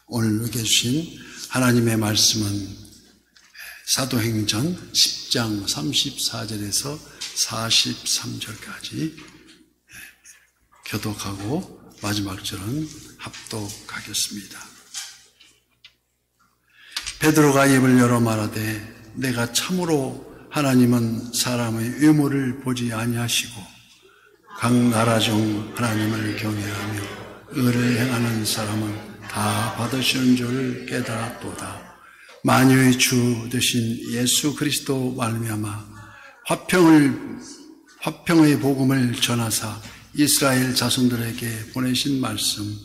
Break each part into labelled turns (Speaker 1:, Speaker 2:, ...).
Speaker 1: 오늘 읽게 주신 하나님의 말씀은 사도행전 10장 34절에서 43절까지 교독하고 마지막 절은 합독하겠습니다. 베드로가 입을 열어 말하되 내가 참으로 하나님은 사람의 외모를 보지 아니하시고 각 나라 중 하나님을 경외하며 의를 행하는 사람은 다 받으시는 줄 깨달았도다. 만유의 주 되신 예수 그리스도 말미암아 화평의 복음을 전하사 이스라엘 자손들에게 보내신 말씀,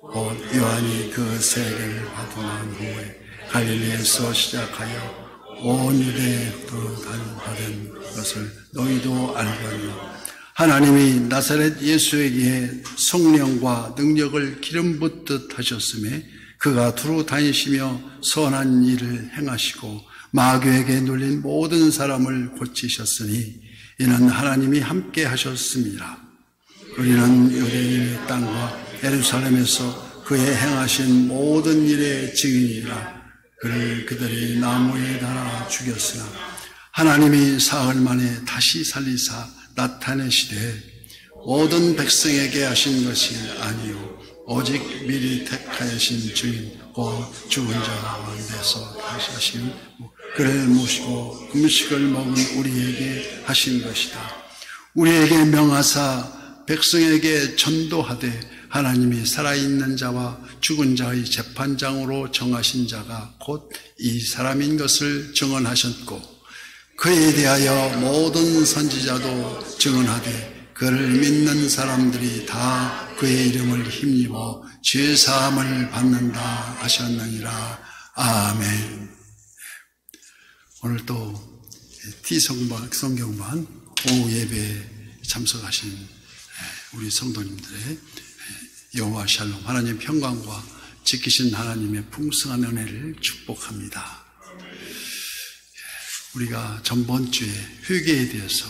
Speaker 1: 곧 요한이 그 세례를 받고 난 후에 갈릴리에서 시작하여 온 유대에 받은 것을 너희도 알거니 하나님이 나사렛 예수에게 성령과 능력을 기름 붓듯 하셨음에 그가 두루 다니시며 선한 일을 행하시고 마귀에게 눌린 모든 사람을 고치셨으니 이는 하나님이 함께 하셨습니다. 우리는 유대인의 땅과 예루살렘에서 그의 행하신 모든 일의 증인이라. 그를 그들이 나무에 달아 죽였으나 하나님이 사흘 만에 다시 살리사 나타내시되 모든 백성에게 하신 것이 아니요 오직 미리 택하신 주인 곧 죽은 자 가운데서 다시 하신 그를 모시고 음식을 먹은 우리에게 하신 것이다. 우리에게 명하사 백성에게 전도하되 하나님이 살아있는 자와 죽은 자의 재판장으로 정하신 자가 곧 이 사람인 것을 증언하셨고 그에 대하여 모든 선지자도 증언하되 그를 믿는 사람들이 다 그의 이름을 힘입어 죄사함을 받는다 하셨느니라. 아멘. 오늘 또 성경반 오후 예배에 참석하신 우리 성도님들의 여호와 샬롬 하나님 평강과 지키신 하나님의 풍성한 은혜를 축복합니다. 우리가 전번 주에 회개에 대해서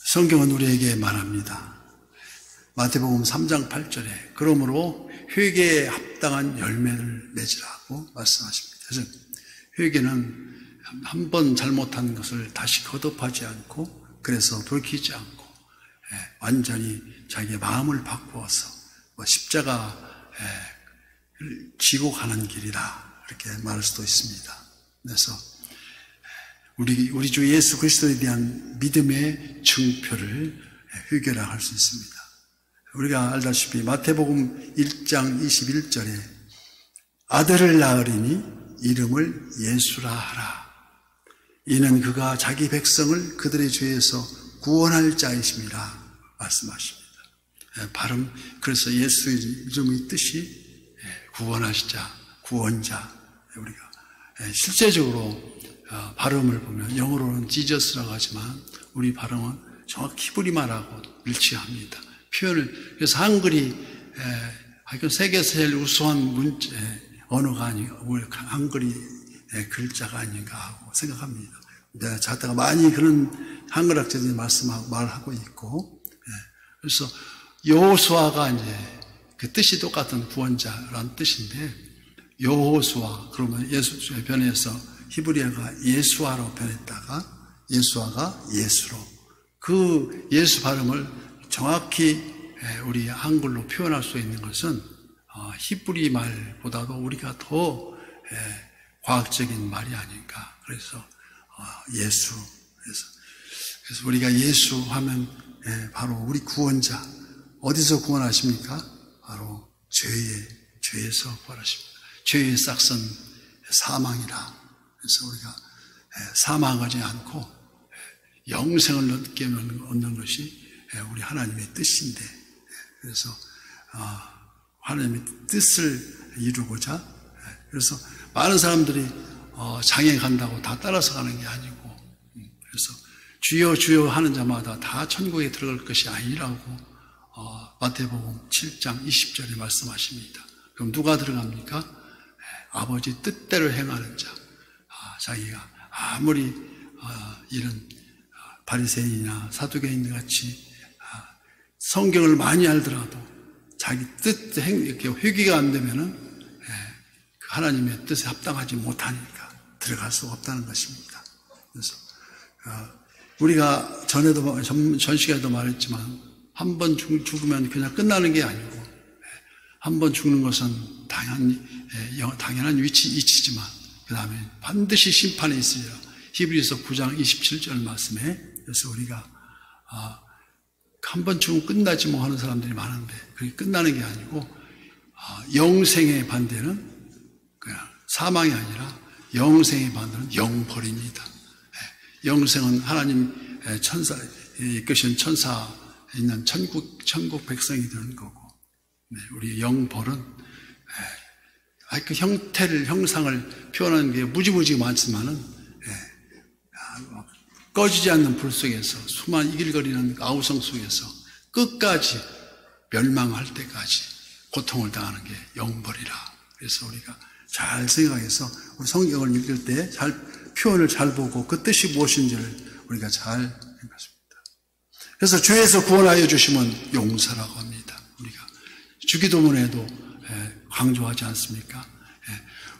Speaker 1: 성경은 우리에게 말합니다. 마태복음 3장 8절에 그러므로 회개에 합당한 열매를 맺으라고 말씀하십니다. 그래서 회개는 한 번 잘못한 것을 다시 거듭하지 않고 그래서 돌이키지 않고 완전히 자기의 마음을 바꾸어서 십자가 지고 가는 길이다 이렇게 말할 수도 있습니다. 그래서 우리 주 예수 그리스도에 대한 믿음의 증표를 회개라 할 수 있습니다. 우리가 알다시피 마태복음 1장 21절에 아들을 낳으리니 이름을 예수라 하라. 이는 그가 자기 백성을 그들의 죄에서 구원할 자이심이라 말씀하십니다. 발음, 그래서 예수의 이름의 뜻이 구원하시자, 구원자. 우리가 실제적으로 발음을 보면 영어로는 지저스라고 하지만 우리 발음은 정확히 히브리말하고 일치합니다. 표현을, 그래서 한글이 세계에서 제일 우수한 언어가 아닌가, 한글이 글자가 아닌가 하고 생각합니다. 자다가 많이 그런 한글학자들이 말하고 있고, 그래서 여호수아가 이제 그 뜻이 똑같은 구원자라는 뜻인데, 여호수아 그러면 예수 변해서 히브리어가 예수아로 변했다가 예수아가 예수로, 그 예수 발음을 정확히 우리 한글로 표현할 수 있는 것은 히브리 말보다도 우리가 더 과학적인 말이 아닌가. 그래서 예수, 그래서 우리가 예수 하면 바로 우리 구원자. 어디서 구원하십니까? 바로 죄에서 구원하십니다. 죄의 싹은 사망이라. 그래서 우리가 사망하지 않고 영생을 얻는 것이 우리 하나님의 뜻인데, 그래서 하나님의 뜻을 이루고자, 그래서 많은 사람들이 장에 간다고 다 따라서 가는 게 아니고, 그래서 주여 주여 하는 자마다 다 천국에 들어갈 것이 아니라고 마태복음 7장 20절에 말씀하십니다. 그럼 누가 들어갑니까? 아버지 뜻대로 행하는 자. 자기가 아무리 이런 바리새인이나 사두개인 같이 성경을 많이 알더라도 자기 뜻, 이렇게 회귀가 안 되면은, 하나님의 뜻에 합당하지 못하니까 들어갈 수가 없다는 것입니다. 그래서, 우리가 전 시간에도 말했지만, 한 번 죽으면 그냥 끝나는 게 아니고, 한 번 죽는 것은 당연한 이치지만, 그 다음에 반드시 심판이 있으리라. 히브리서 9장 27절 말씀에, 그래서 우리가, 한 번 죽으면 끝나지 뭐 하는 사람들이 많은데, 그게 끝나는 게 아니고, 영생의 반대는 그냥 사망이 아니라 영생의 반대는 영벌입니다. 영생은 하나님 이끄신 천사 있는 천국 백성이 되는 거고, 우리 영벌은 그 형상을 표현하는 게 무지무지 많지만은, 꺼지지 않는 불 속에서, 수많은 이길거리는 아우성 속에서 끝까지 멸망할 때까지 고통을 당하는 게 영벌이라. 그래서 우리가 잘 생각해서 우리 성경을 읽을 때 표현을 잘 보고 그 뜻이 무엇인지를 우리가 잘 생각합니다. 그래서 주에서 구원하여 주시면 용서라고 합니다. 우리가 주기도문에도 강조하지 않습니까?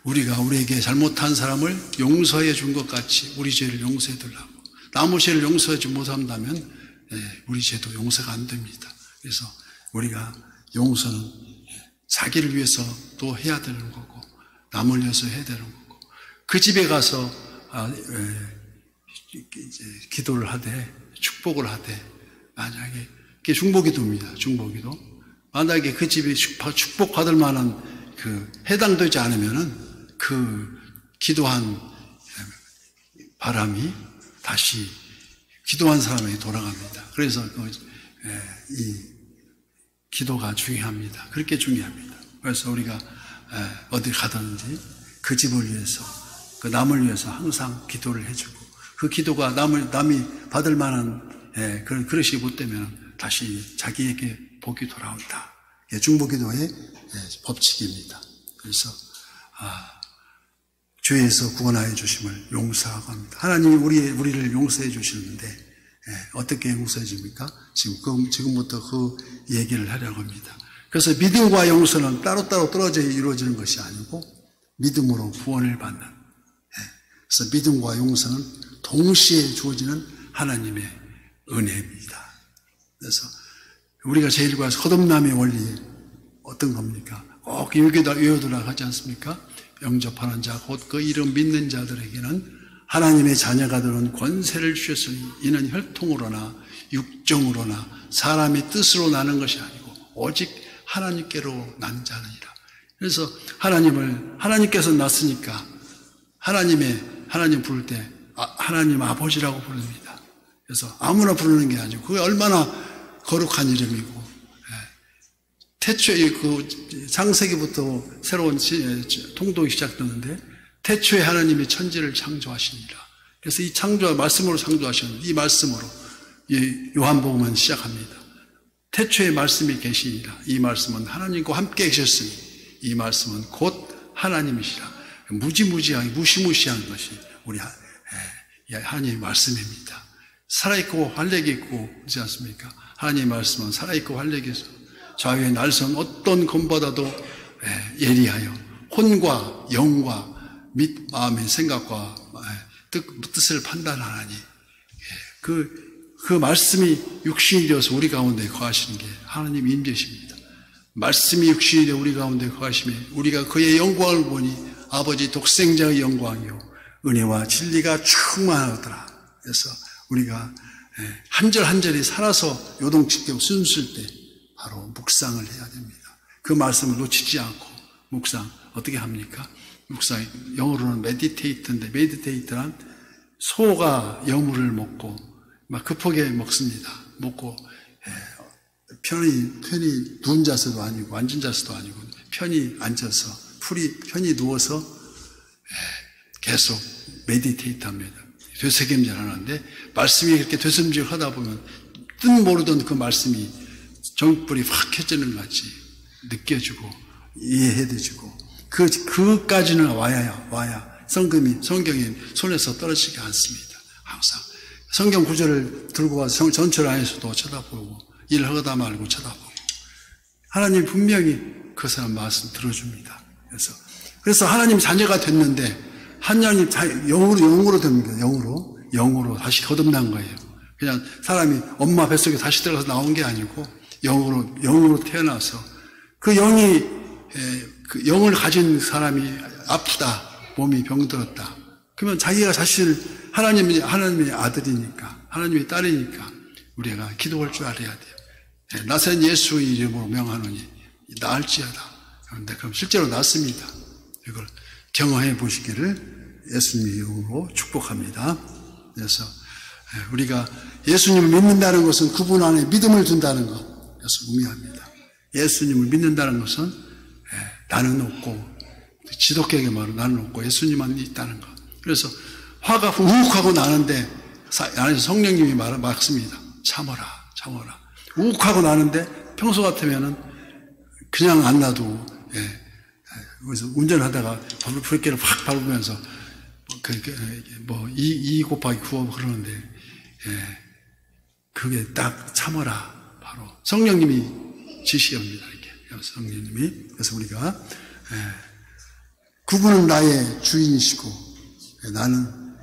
Speaker 1: 우리가 우리에게 잘못한 사람을 용서해 준 것 같이 우리 죄를 용서해 달라고. 남의 죄를 용서하지 못한다면 우리 죄도 용서가 안 됩니다. 그래서 우리가 용서는 자기를 위해서 또 해야 되는 거고, 남을 위해서 해야 되는 거고, 그 집에 가서 기도를 하되, 축복을 하되, 만약에 그게 중보기도입니다. 중보기도. 만약에 그 집이 축복받을 만한 해당되지 않으면은 그 기도한 바람이 다시 기도한 사람에게 돌아갑니다. 그래서 이 기도가 중요합니다. 그렇게 중요합니다. 그래서 우리가 어디 가든지 그 집을 위해서, 그 남을 위해서 항상 기도를 해주고, 그 기도가 남이 받을 만한 그런 그릇이 못 되면 다시 자기에게 복이 돌아온다. 중보기도의 법칙입니다. 그래서 죄에서 구원하여 주심을 용서하고 합니다. 하나님이 우리를 용서해 주시는데 어떻게 용서해 줍니까? 지금부터 그 얘기를 하려고 합니다. 그래서 믿음과 용서는 따로따로 떨어져 이루어지는 것이 아니고 믿음으로 구원을 받는, 그래서 믿음과 용서는 동시에 주어지는 하나님의 은혜입니다. 그래서 우리가 제일과 거듭남의 원리 어떤 겁니까? 꼭 외우도록 하지 않습니까? 영접하는 자, 곧 그 이름 믿는 자들에게는 하나님의 자녀가 되는 권세를 주셨으니 이는 혈통으로나 육정으로나 사람의 뜻으로 나는 것이 아니고 오직 하나님께로 난 자느니라. 그래서 하나님께서 낳았으니까 하나님 부를 때 하나님 아버지라고 부릅니다. 그래서 아무나 부르는 게 아니고 그게 얼마나 거룩한 이름이고, 태초에 창세기부터 새로운 통독이 시작되는데 태초에 하나님이 천지를 창조하시니라. 그래서 이 말씀으로 창조하셨는데 이 말씀으로 요한복음은 시작합니다. 태초에 말씀이 계시니라. 이 말씀은 하나님과 함께 계셨으니 이 말씀은 곧 하나님이시라. 무시무시한 것이 우리 하나님의 말씀입니다. 살아있고 활력이 있고 그렇지 않습니까? 하나님의 말씀은 살아있고 활력이 있어 좌우의 날선 어떤 검보다도 예리하여 혼과 영과 및 마음의 생각과 뜻을 판단하나니, 그 말씀이 육신이 되어서 우리 가운데 거하시는 게 하나님 임재십니다. 말씀이 육신이 되어 우리 가운데 거하시면 우리가 그의 영광을 보니 아버지 독생자의 영광이요 은혜와 진리가 충만하더라. 그래서 우리가 한 절 한 절이 살아서 요동치게 숨쉴 때 바로 묵상을 해야 됩니다. 그 말씀을 놓치지 않고 묵상 어떻게 합니까? 묵상 영어로는 메디테이트인데 메디테이트란 소가 여물을 먹고 막 급하게 먹습니다. 먹고 편히 누운 자세도 아니고 앉은 자세도 아니고 편히 앉아서 편히 누워서 계속 메디테이트합니다. 되새김질 하는데 말씀이 그렇게 되새김질 하다 보면 뜻 모르던 그 말씀이 정불이 확 켜지는 것 같이 느껴지고 이해해지고 그까지는 와야 성경이 손에서 떨어지지 않습니다. 항상 성경 구절을 들고 와서 전철 안에서도 쳐다보고 일을 하다 말고 쳐다보고 하나님이 분명히 그 사람 말씀 들어줍니다. 그래서 하나님 자녀가 됐는데 하나님 영으로 됩니다. 영으로 다시 거듭난 거예요. 그냥 사람이 엄마 뱃속에 다시 들어가서 나온 게 아니고 영으로 태어나서 그 영을 가진 사람이 아프다, 몸이 병들었다. 그러면 자기가 사실 하나님의 아들이니까, 하나님의 딸이니까 우리가 기도할 줄 알아야 돼요. 나선 예수의 이름으로 명하노니 나을지어다. 그런데 그럼 실제로 낫습니다. 이걸 경험해 보시기를 예수님의 이름으로 축복합니다. 그래서 우리가 예수님을 믿는다는 것은 그분 안에 믿음을 둔다는 것, 그래서 의미합니다. 예수님을 믿는다는 것은 나는 없고, 지독하게 말로 나는 없고 예수님만 있다는 것. 그래서 화가 우욱하고 나는데 안에서 성령님이 막습니다. 참어라. 우욱하고 나는데 평소 같으면은 그냥 안 놔두고, 그래서 운전하다가 브레이크를 확 밟으면서 2 곱하기 9 그러는데, 그게 딱 참어라. 바로 성령님이 지시합니다. 이렇게 성령님이. 그래서 우리가 그분은 나의 주인이시고 나는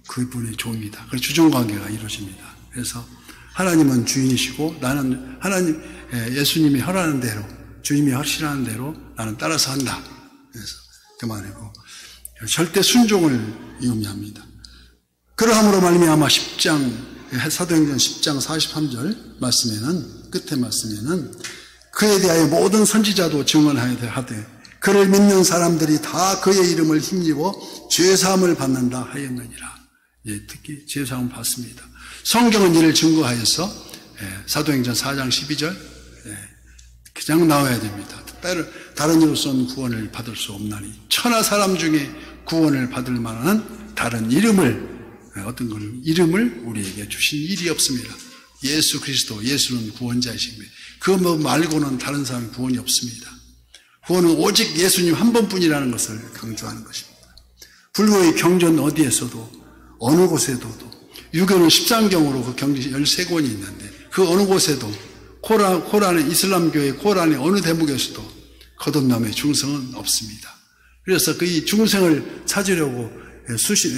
Speaker 1: 그분의 종입니다. 그래서 주종관계가 이루어집니다. 그래서 하나님은 주인이시고 나는 예수님이 하라는 대로, 주님이 하시라는 대로 나는 따라서 한다. 그래서 그 말이고 절대 순종을 의미합니다. 그러함으로 말미암아 사도행전 10장 43절 말씀에는, 끝에 말씀에는 그에 대하여 모든 선지자도 증언하되 그를 믿는 사람들이 다 그의 이름을 힘입어 죄사함을 받는다 하였느니라. 특히 죄사함을 받습니다. 성경은 이를 증거하여서 사도행전 4장 12절 그냥 나와야 됩니다. 다른 이로서는 구원을 받을 수 없나니 천하 사람 중에 구원을 받을 만한 다른 이름을 우리에게 주신 일이 없습니다. 예수 그리스도, 예수는 구원자이십니다. 그 말고는 다른 사람이 구원이 없습니다. 구원은 오직 예수님 한 번뿐이라는 것을 강조하는 것입니다. 불교의 경전 어디에서도 어느 곳에도, 유교는 13경으로 그 경전 13권이 있는데 그 어느 곳에도 코란의 이슬람교의 코란의 어느 대목에서도 거듭남의 중성은 없습니다. 그래서 그 이 중생을 찾으려고 수십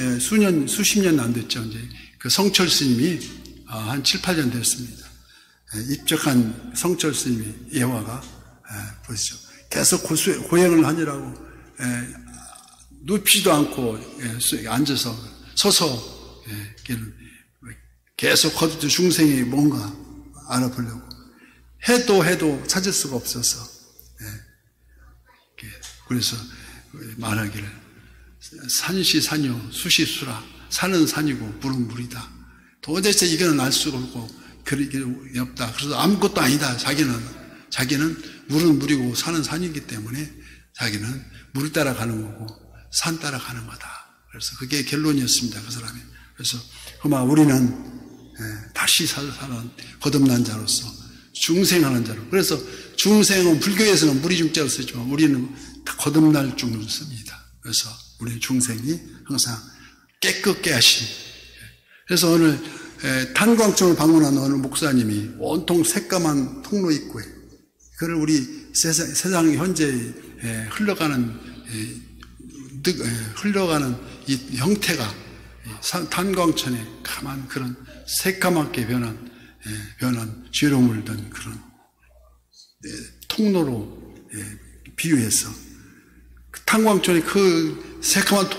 Speaker 1: 년 안 됐죠. 이제 그 성철 스님이 한 7, 8년 됐습니다. 입적한 성철 스님이 예화가 보시죠. 계속 고행을 하느라고 눕지도 않고 앉아서 서서 계속 거듭 중생이 뭔가 알아보려고 해도 찾을 수가 없어서 그래서 말하기를 산시 산요 수시 수라. 산은 산이고 물은 물이다. 도대체 이거는 알 수가 없고 그럴 게 없다. 그래서 아무것도 아니다. 자기는 물은 물이고 산은 산이기 때문에 자기는 물 따라가는 거고 산 따라가는 거다. 그래서 그게 결론이었습니다. 그 사람이. 그래서 그만 우리는 다시 사는 거듭난 자로서 중생하는 자로. 그래서 중생은 불교에서는 무리중자로 쓰지만 우리는 거듭날 중을 씁니다. 그래서 우리 중생이 항상 깨끗게 하신. 그래서 오늘 탄광촌을 방문한 어느 목사님이 온통 새까만 통로 입구에 그걸 우리 세상 현재 흘러가는 이 형태가 탄광촌에 가만 그런 새까맣게 변한 죄로 물든 그런 통로로 비유해서 탄광촌의 그 새까만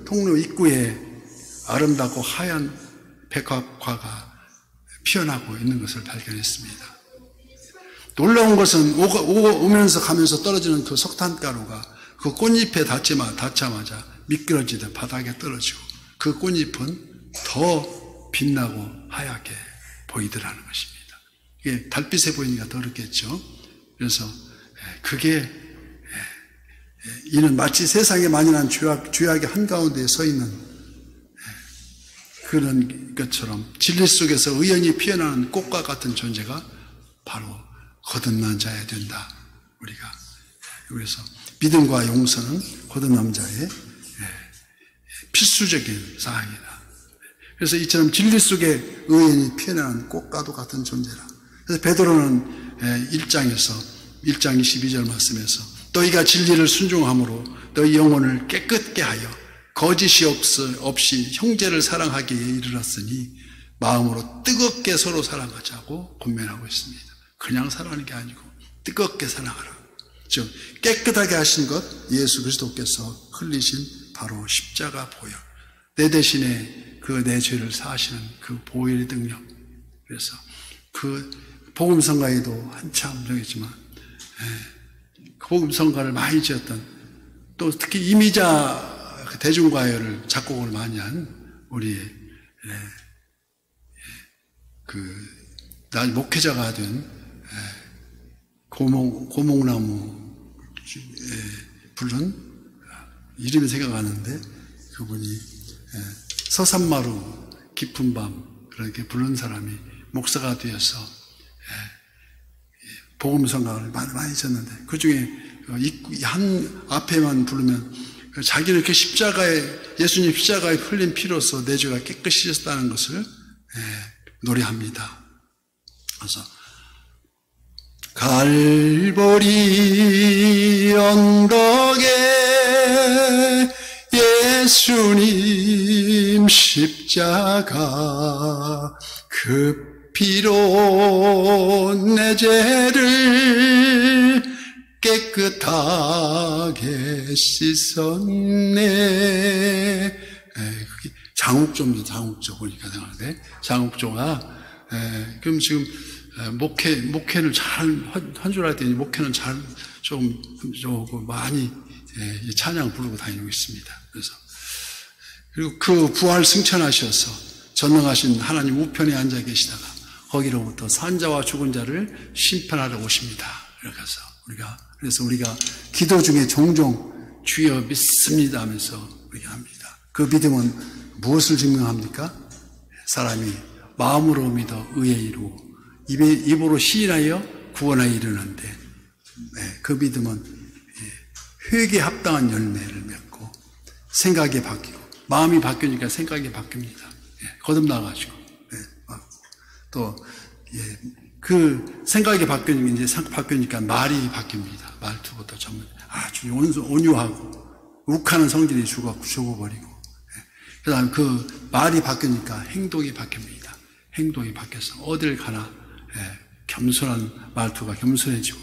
Speaker 1: 통로 입구에 아름답고 하얀 백합화가 피어나고 있는 것을 발견했습니다. 놀라운 것은 오면서 가면서 떨어지는 그 석탄가루가 그 꽃잎에 닿자마자 미끄러지듯 바닥에 떨어지고 그 꽃잎은 더 빛나고 하얗게 보이더라는 것입니다. 이게 달빛에 보이니까 더 그렇겠죠. 그래서 그게 이는 마치 세상에 만연한 죄악의 한가운데에 서 있는 그런 것처럼 진리 속에서 의연히 피어나는 꽃과 같은 존재가 바로 거듭난 자야 된다. 우리가 그래서 믿음과 용서는 거듭난 자의 필수적인 사항이다. 그래서 이처럼 진리 속에 의연히 피어나는 꽃과도 같은 존재라. 그래서 베드로는 1장에서 1장 22절 말씀에서 너희가 진리를 순종함으로 너희 영혼을 깨끗게 하여 거짓이 없이 형제를 사랑하기에 이르렀으니 마음으로 뜨겁게 서로 사랑하자고 권면하고 있습니다. 그냥 사랑하는 게 아니고 뜨겁게 사랑하라. 즉 깨끗하게 하신 것 예수 그리스도께서 흘리신 바로 십자가 보혈, 내 대신에 그 내 죄를 사하시는 그 보혈의 능력. 그래서 그 복음성가에도 한참 되겠지만 그 복음성가를 많이 지었던, 또 특히 이미자 대중과요를 작곡을 많이 한 우리 나 목회자가 된 고목나무 부른 이름이 생각나는데 그분이 서산마루 깊은 밤 그렇게 부른 사람이 목사가 되어서 복음성가를 많이 쳤는데 그 중에 한 앞에만 부르면 자기는 그 예수님 십자가에 흘린 피로서 내 죄가 깨끗이 씻었다는 것을 노래합니다. 그래서 갈보리 언덕에 예수님 십자가 그 피로 내 죄를 깨끗하게 씻었네. 그게 장욱조입니다. 장욱조 보니까 생각하는데 장욱조가 그럼 지금 목회를 잘 한 줄 알았더니 목회는 잘 조금 많이 찬양 부르고 다니고 있습니다. 그래서 그리고 그 부활 승천하셔서 전능하신 하나님 우편에 앉아 계시다가 거기로부터 산자와 죽은 자를 심판하러 오십니다. 그래서 우리가 기도 중에 종종 주여 믿습니다 하면서 우리가 합니다. 그 믿음은 무엇을 증명합니까? 사람이 마음으로 믿어 의에 이루고 입으로 시인하여 구원에 이르는데 그 믿음은 회개에 합당한 열매를 맺고 생각이 바뀌고 마음이 바뀌니까 생각이 바뀝니다. 거듭나가지고 또 그 생각이 바뀌니까 말이 바뀝니다. 말투부터 전부 아주 온유하고 욱하는 성질이 죽어버리고 그 다음에 그 말이 바뀌니까 행동이 바뀝니다. 행동이 바뀌어서 어딜 가나 겸손한 말투가 겸손해지고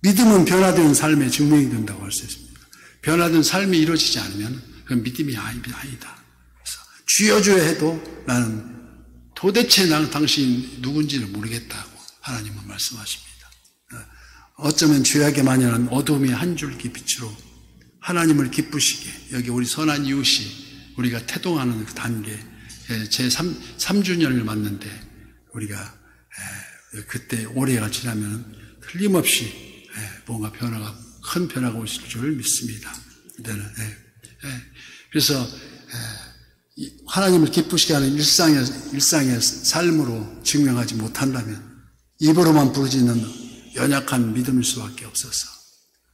Speaker 1: 믿음은 변화된 삶의 증명이 된다고 할 수 있습니다. 변화된 삶이 이루어지지 않으면 그건 믿음이 아니다. 그래서 주여 주여 해도 나는 도대체 당신이 누군지를 모르겠다고 하나님은 말씀하십니다. 어쩌면 죄악에 만연한 어둠의 한 줄기 빛으로 하나님을 기쁘시게 여기 우리 선한 이웃이 우리가 태동하는 그 단계 제 3주년을 맞는데 우리가 그때 올해가 지나면 틀림없이 뭔가 큰 변화가 오실 줄 믿습니다. 그래서 하나님을 기쁘시게 하는 일상의 삶으로 증명하지 못한다면 입으로만 부르짖는 연약한 믿음일 수밖에 없어서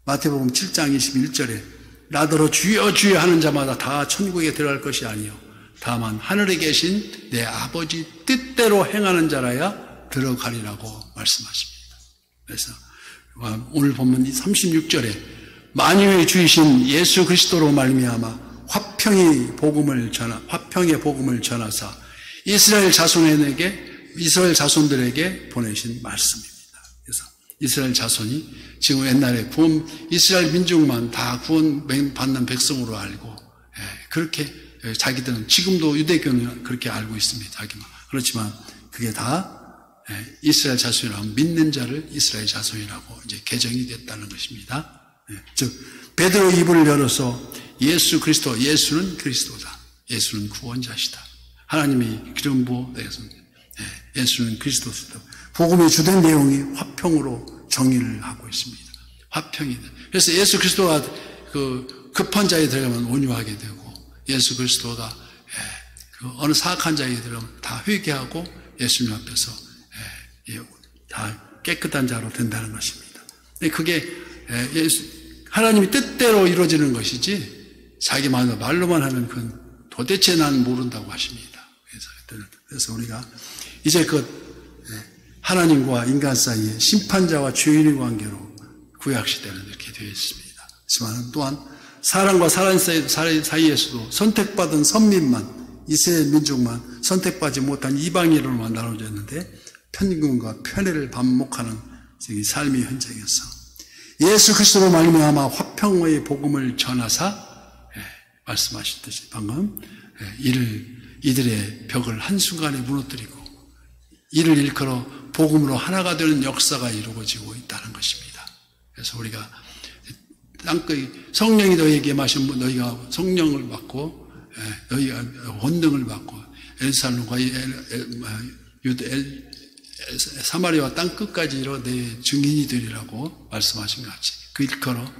Speaker 1: 마태복음 7장 21절에 나더러 주여 주여 하는 자마다 다 천국에 들어갈 것이 아니요 다만 하늘에 계신 내 아버지 뜻대로 행하는 자라야 들어가리라고 말씀하십니다. 그래서 오늘 본문 36절에 만유의 주이신 예수 그리스도로 말미암아 화평의 복음을 전하사 이스라엘 자손들에게 보내신 말씀입니다. 그래서 이스라엘 자손이 지금 옛날에 이스라엘 민족만 다 구원받는 백성으로 알고 그렇게 자기들은 지금도 유대교는 그렇게 알고 있습니다. 자기만. 그렇지만 그게 다 이스라엘 자손이라고 믿는 자를 이스라엘 자손이라고 이제 개정이 됐다는 것입니다. 즉 베드로 입을 열어서 예수 그리스도, 예수는 그리스도다. 예수는 구원자시다. 하나님이 기름 부어서 예수는 그리스도시다. 복음의 주된 내용이 화평으로 정의를 하고 있습니다. 화평이다. 그래서 예수 그리스도가 그 급한 자에 들어가면 온유하게 되고 예수 그리스도가 어느 사악한 자에 들어가면 다 회개하고 예수님 앞에서 다 깨끗한 자로 된다는 것입니다. 그게 하나님이 뜻대로 이루어지는 것이지 자기 말로만 하면 그건 도대체 난 모른다고 하십니다. 그래서 우리가 이제 하나님과 인간 사이에 심판자와 죄인의 관계로 구약시대는 이렇게 되어 있습니다. 하지만 또한 사람과 사람 사이에서도 선택받은 선민만, 이스라엘 민족만 선택받지 못한 이방인으로만 나눠져 있는데 편금과 편애를 반목하는 삶의 현장에서 예수 그리스도로 말미암아 화평의 복음을 전하사 말씀하셨듯이 방금 이들의 벽을 한순간에 무너뜨리고 이를 일컬어 복음으로 하나가 되는 역사가 이루어지고 있다는 것입니다. 그래서 우리가 땅끝 성령이 너희에게 마신 분 너희가 성령을 받고 너희가 권능을 받고 예루살렘과 사마리아와 땅끝까지 이르러 내 증인이 되리라고 말씀하신 것 같이 그 일컬어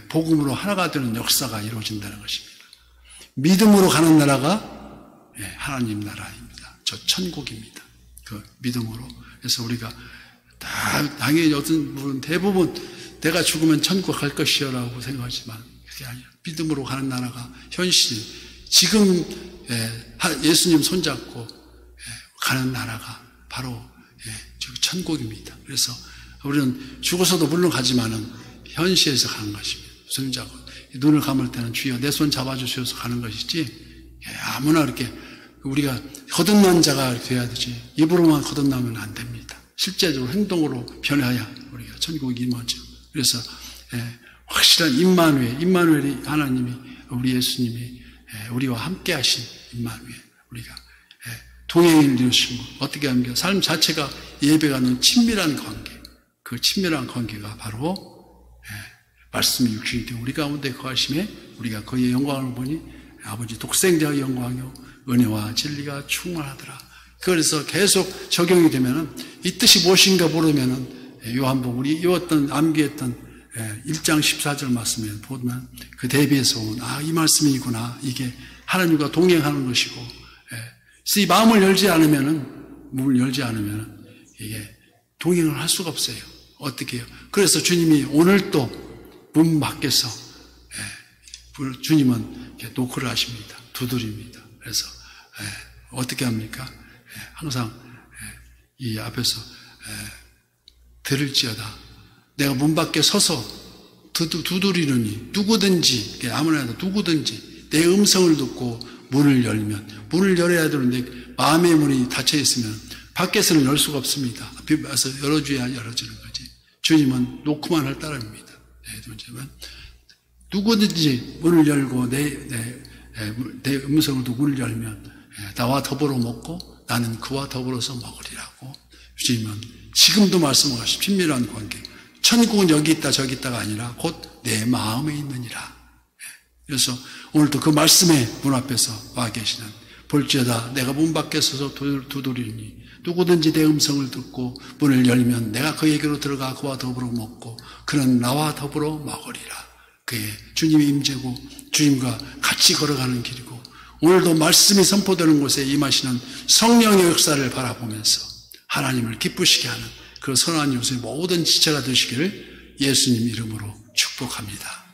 Speaker 1: 복음으로 하나가 되는 역사가 이루어진다는 것입니다. 믿음으로 가는 나라가 하나님 나라입니다. 저 천국입니다. 그 믿음으로. 그래서 우리가 당연히 어떤 분은 대부분 내가 죽으면 천국 갈 것이라고 생각하지만 그게 아니라 믿음으로 가는 나라가 현실. 지금 예수님 손잡고 가는 나라가 바로 천국입니다. 그래서 우리는 죽어서도 물론 가지만은 현실에서 가는 것입니다. 손잡고 눈을 감을 때는 주여 내 손 잡아주셔서 가는 것이지 아무나 이렇게 우리가 거듭난 자가 돼야 되지 입으로만 거듭나면 안 됩니다. 실제적으로 행동으로 변해야 우리가 천국이 임하죠. 그래서 확실한 임마누엘이 하나님이 우리 예수님이 우리와 함께 하신 임마누엘 우리가 동행을 이루시고 어떻게 합니까? 삶 자체가 예배가 는 친밀한 관계 그 친밀한 관계가 바로 말씀이 육신이 되고 우리 가운데 거하심에 우리가 그의 영광을 보니 아버지 독생자의 영광이요 은혜와 진리가 충만하더라. 그래서 계속 적용이 되면은 이 뜻이 무엇인가 모르면은 요한복음 우리 이었던 암기했던 1장 14절 말씀에 보면 그 대비해서 온 이 말씀이구나 이게 하나님과 동행하는 것이고 이 마음을 열지 않으면은 문을 열지 않으면은 이게 동행을 할 수가 없어요. 어떻게 해요? 그래서 주님이 오늘 또 문 밖에서 주님은 이렇게 노크를 하십니다. 두드립니다. 그래서 어떻게 합니까? 항상 이 앞에서 들을지어다. 내가 문 밖에 서서 두드리느니 누구든지 아무나 누구든지 내 음성을 듣고 문을 열어야 되는데 마음의 문이 닫혀 있으면 밖에서는 열 수가 없습니다. 앞에 와서 열어줘야 열어지는 거지. 주님은 놓고만 할 따름입니다. 누구든지 문을 열고 내 음성을 듣고 문을 열면 나와 더불어 먹고 나는 그와 더불어서 먹으리라고 주님은 지금도 말씀하신 친밀한 관계 천국은 여기 있다 저기 있다가 아니라 곧 내 마음에 있느니라. 그래서 오늘도 그 말씀의 문 앞에서 와 계시는 볼지어다 내가 문 밖에 서서 두드리니 누구든지 내 음성을 듣고 문을 열면 내가 그에게로 들어가 그와 더불어 먹고 그는 나와 더불어 먹으리라. 그의 주님의 임재고 주님과 같이 걸어가는 길이고 오늘도 말씀이 선포되는 곳에 임하시는 성령의 역사를 바라보면서 하나님을 기쁘시게 하는 그 선한 요소의 모든 지체가 되시기를 예수님 이름으로 축복합니다.